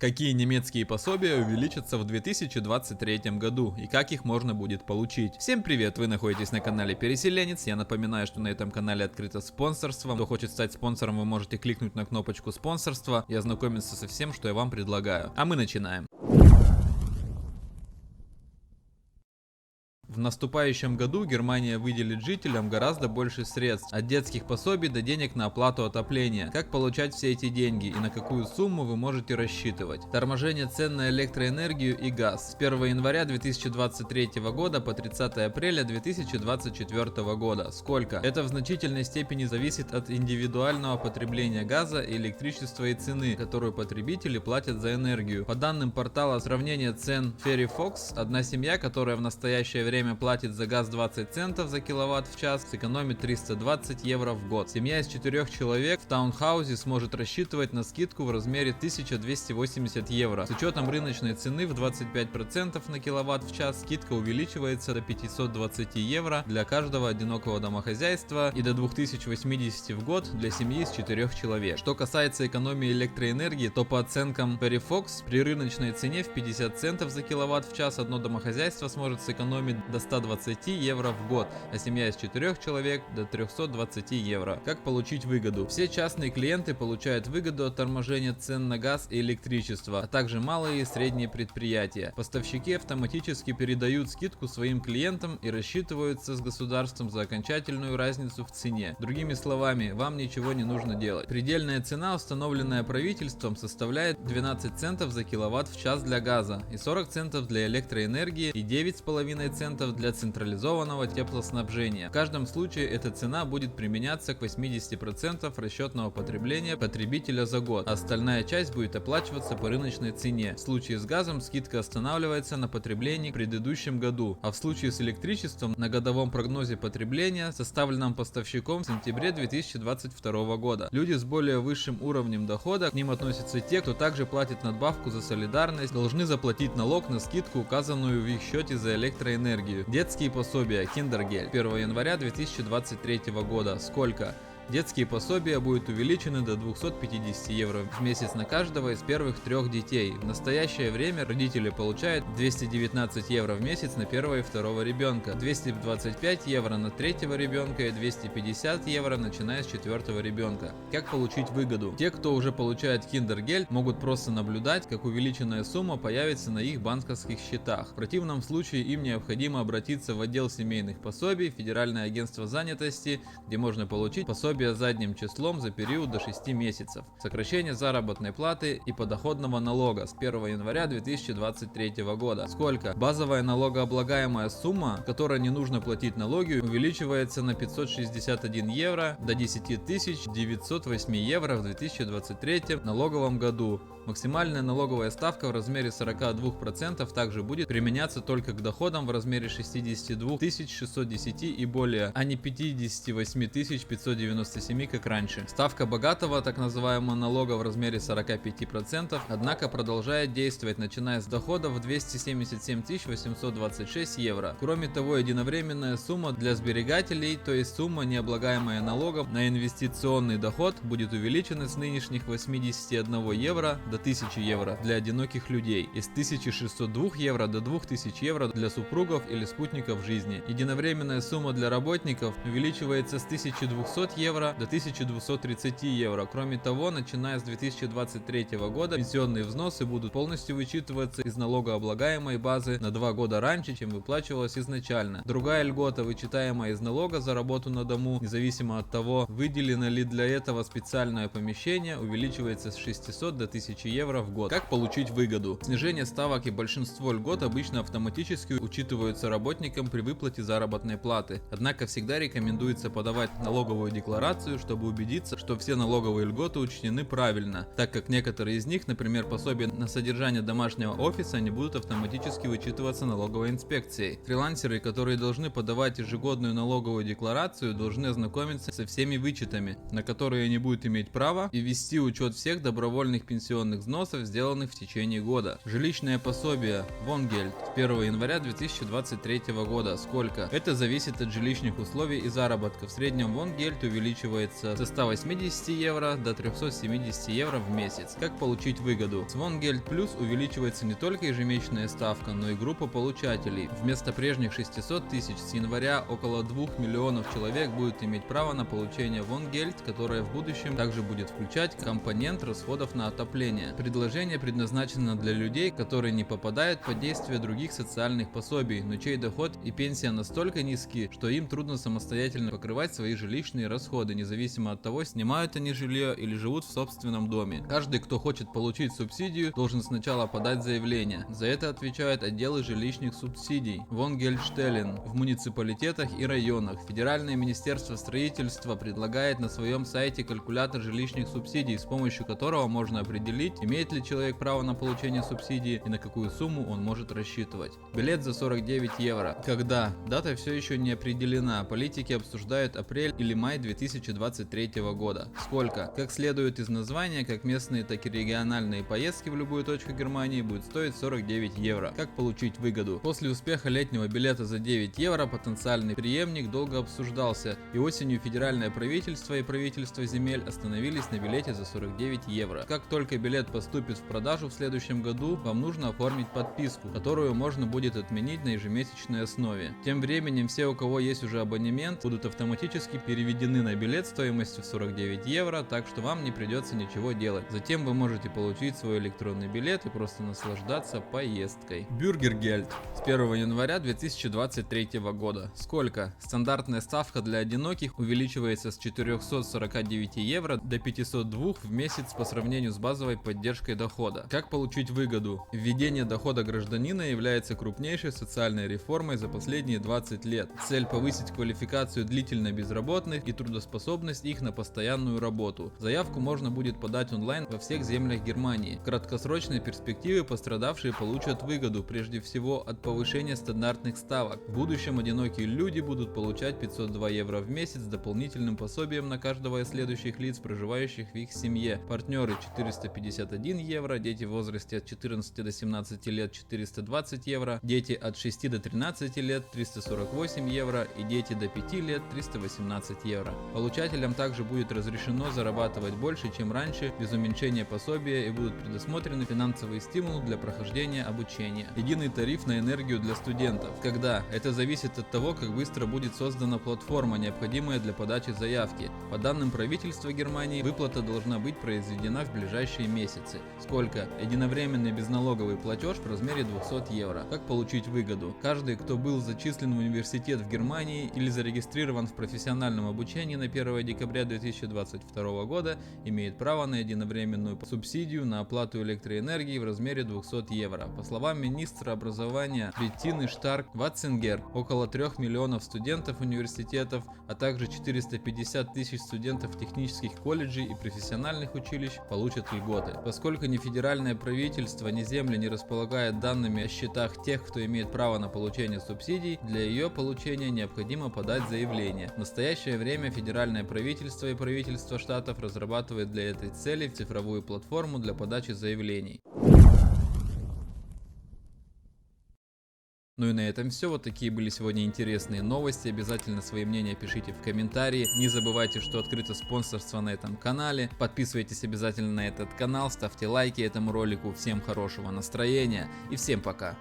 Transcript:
Какие немецкие пособия увеличатся в 2023 году и как их можно будет получить? Всем привет, вы находитесь на канале Переселенец. Я напоминаю, что на этом канале открыто спонсорство. Кто хочет стать спонсором, вы можете кликнуть на кнопочку спонсорства и ознакомиться со всем, что я вам предлагаю. А мы начинаем. В наступающем году Германия выделит жителям гораздо больше средств, от детских пособий до денег на оплату отопления. Как получать все эти деньги и на какую сумму вы можете рассчитывать? Торможение цен на электроэнергию и газ с 1 января 2023 года по 30 апреля 2024 года. Сколько? Это в значительной степени зависит от индивидуального потребления газа, электричества и цены, которую потребители платят за энергию. По данным портала сравнения цен Verifox, одна семья, которая в настоящее время платит за газ 20 центов за киловатт в час, сэкономит 320 евро в год. Семья из 4 человек в таунхаусе сможет рассчитывать на скидку в размере 1280 евро. С учетом рыночной цены в 25% на киловатт в час скидка увеличивается до 520 евро для каждого одинокого домохозяйства и до 2080 в год для семьи из 4 человек. Что касается экономии электроэнергии, то по оценкам Verifox при рыночной цене в 50 центов за киловатт в час одно домохозяйство сможет сэкономить до 120 евро в год, а семья из 4 человек до 320 евро. Как получить выгоду? Все частные клиенты получают выгоду от торможения цен на газ и электричество, а также малые и средние предприятия. Поставщики автоматически передают скидку своим клиентам и рассчитываются с государством за окончательную разницу в цене. Другими словами, вам ничего не нужно делать. Предельная цена, установленная правительством, составляет 12 центов за киловатт в час для газа и 40 центов для электроэнергии и 9,5 центов для централизованного теплоснабжения. В каждом случае эта цена будет применяться к 80% расчетного потребления потребителя за год, а остальная часть будет оплачиваться по рыночной цене. В случае с газом скидка останавливается на потреблении в предыдущем году, а в случае с электричеством на годовом прогнозе потребления, составленном поставщиком в сентябре 2022 года. Люди с более высшим уровнем дохода, к ним относятся те, кто также платит надбавку за солидарность, должны заплатить налог на скидку, указанную в их счете за электроэнергию. Детские пособия Kindergeld 1 января 2023 года. Сколько? Детские пособия будут увеличены до 250 евро в месяц на каждого из первых 3 детей. В настоящее время родители получают 219 евро в месяц на первого и второго ребенка, 225 евро на третьего ребенка и 250 евро начиная с 4-го ребенка. Как получить выгоду? Те, кто уже получает Kindergeld, могут просто наблюдать, как увеличенная сумма появится на их банковских счетах. В противном случае им необходимо обратиться в отдел семейных пособий, Федеральное агентство занятости, где можно получить пособие задним числом за период до 6 месяцев, сокращение заработной платы и подоходного налога с 1 января 2023 года. Сколько? Базовая налогооблагаемая сумма, с которой не нужно платить налоги, увеличивается на 561 евро до 10 908 евро в 2023 налоговом году. Максимальная налоговая ставка в размере 42% также будет применяться только к доходам в размере 62 610 и более, а не 58 597, как раньше. Ставка богатого, так называемого налога в размере 45%, однако продолжает действовать, начиная с дохода в 277 826 евро. Кроме того, единовременная сумма для сберегателей, то есть сумма, необлагаемая налогом на инвестиционный доход, будет увеличена с нынешних 81 евро до 1000 евро для одиноких людей и с 1602 евро до 2000 евро для супругов или спутников жизни. Единовременная сумма для работников увеличивается с 1200 евро до 1230 евро. Кроме того, начиная с 2023 года пенсионные взносы будут полностью вычитываться из налогооблагаемой базы на 2 года раньше, чем выплачивалось изначально. Другая льгота, вычитаемая из налога за работу на дому, независимо от того, выделено ли для этого специальное помещение, увеличивается с 600 до 1000 евро в год. Как получить выгоду? Снижение ставок и большинство льгот обычно автоматически учитываются работникам при выплате заработной платы. Однако всегда рекомендуется подавать налоговую декларацию, чтобы убедиться, что все налоговые льготы учтены правильно, так как некоторые из них, например, пособие на содержание домашнего офиса, не будут автоматически вычитываться налоговой инспекцией. Фрилансеры, которые должны подавать ежегодную налоговую декларацию, должны ознакомиться со всеми вычетами, на которые они будут иметь право, и ввести учет всех добровольных пенсионных ежегодных взносов, сделанных в течение года. Жилищное пособие Вонгельд с 1 января 2023 года. Сколько? Это зависит от жилищных условий и заработка. В среднем Вонгельд увеличивается со 180 евро до 370 евро в месяц. Как получить выгоду? С Вонгельд Плюс увеличивается не только ежемесячная ставка, но и группа получателей. Вместо прежних 600 тысяч с января около 2 миллионов человек будет иметь право на получение Вонгельд, которое в будущем также будет включать компонент расходов на отопление. Предложение предназначено для людей, которые не попадают под действие других социальных пособий, но чей доход и пенсия настолько низки, что им трудно самостоятельно покрывать свои жилищные расходы, независимо от того, снимают они жилье или живут в собственном доме. Каждый, кто хочет получить субсидию, должен сначала подать заявление. За это отвечают отделы жилищных субсидий Вонгельдштеллен в муниципалитетах и районах. Федеральное министерство строительства предлагает на своем сайте калькулятор жилищных субсидий, с помощью которого можно определить, имеет ли человек право на получение субсидии и на какую сумму он может рассчитывать. Билет за 49 евро. Когда? Дата все еще не определена. Политики обсуждают апрель или май 2023 года. Сколько? Как следует из названия, как местные, так и региональные поездки в любую точку Германии будут стоить 49 евро. Как получить выгоду? После успеха летнего билета за 9 евро потенциальный преемник долго обсуждался, и осенью федеральное правительство и правительство земель остановились на билете за 49 евро. Как только билет поступит в продажу в следующем году, вам нужно оформить подписку, которую можно будет отменить на ежемесячной основе. Тем временем все, у кого есть уже абонемент, будут автоматически переведены на билет стоимостью в 49 евро, так что вам не придется ничего делать. Затем вы можете получить свой электронный билет и просто наслаждаться поездкой. Бюргергельд с 1 января 2023 года. Сколько? Стандартная ставка для одиноких увеличивается с 449 евро до 502 в месяц по сравнению с базовой поддержкой дохода. Как получить выгоду? Введение дохода гражданина является крупнейшей социальной реформой за последние 20 лет. Цель повысить квалификацию длительно безработных и трудоспособность их на постоянную работу. Заявку можно будет подать онлайн во всех землях Германии. В краткосрочной перспективе пострадавшие получат выгоду прежде всего от повышения стандартных ставок. В будущем одинокие люди будут получать 502 евро в месяц с дополнительным пособием на каждого из следующих лиц, проживающих в их семье. Партнеры 451 евро, дети в возрасте от 14 до 17 лет 420 евро, дети от 6 до 13 лет 348 евро и дети до 5 лет 318 евро. Получателям также будет разрешено зарабатывать больше, чем раньше, без уменьшения пособия, и будут предусмотрены финансовые стимулы для прохождения обучения. Единый тариф на энергию для студентов. Когда? Это зависит от того, как быстро будет создана платформа, необходимая для подачи заявки. По данным правительства Германии, выплата должна быть произведена в ближайшие месяцы. Сколько? Единовременный безналоговый платеж в размере 200 евро. Как получить выгоду? Каждый, кто был зачислен в университет в Германии или зарегистрирован в профессиональном обучении на 1 декабря 2022 года, имеет право на единовременную субсидию на оплату электроэнергии в размере 200 евро. По словам министра образования Беттины Штарк-Ватцингер, около 3 миллионов студентов университетов, а также 450 тысяч студентов технических колледжей и профессиональных училищ получат льготы. Поскольку ни федеральное правительство, ни земли не располагают данными о счетах тех, кто имеет право на получение субсидий, для ее получения необходимо подать заявление. В настоящее время федеральное правительство и правительство штатов разрабатывают для этой цели цифровую платформу для подачи заявлений. Ну и на этом все. Вот такие были сегодня интересные новости. Обязательно свои мнения пишите в комментарии. Не забывайте, что открыто спонсорство на этом канале. Подписывайтесь обязательно на этот канал, ставьте лайки этому ролику. Всем хорошего настроения и всем пока.